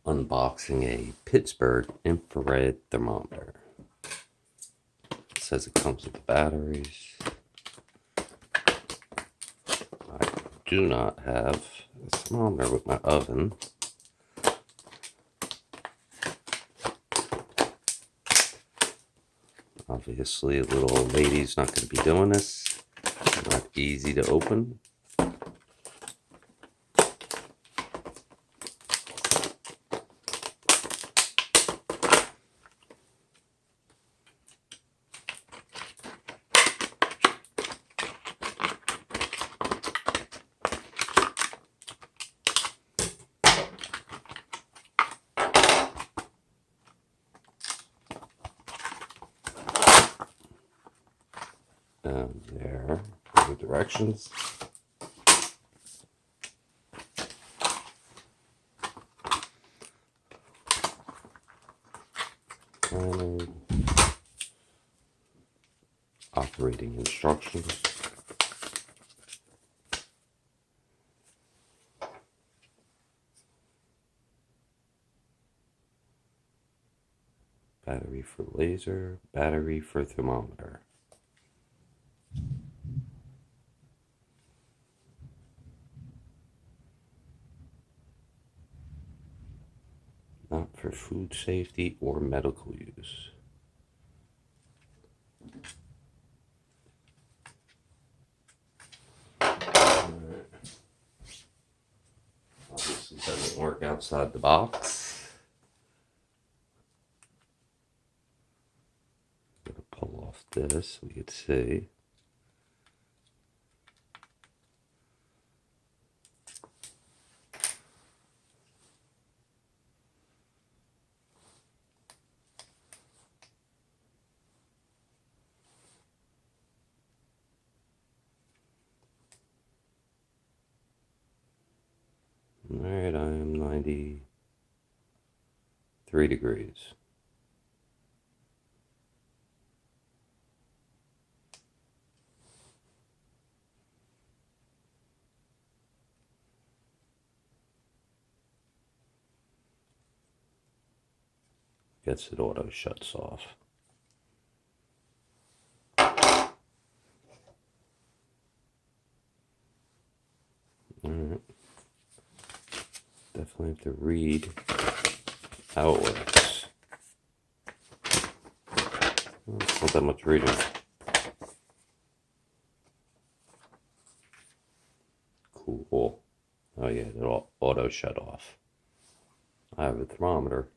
Unboxing a Pittsburgh infrared thermometer. It says it comes with the batteries. I do not have a thermometer with my oven. Obviously, the little old lady's not going to be doing this. Not easy to open. And there are the directions. And operating instructions. Battery for laser, battery for thermometer. Not for food safety or medical use. Obviously doesn't work outside the box. I'm gonna pull off this so we can see. Alright, I am 93 degrees. Gets it auto shuts off. Alright. Definitely have to read how it works. Well, it's not that much reading. Cool. Oh yeah, it'll auto shut off. I have a thermometer.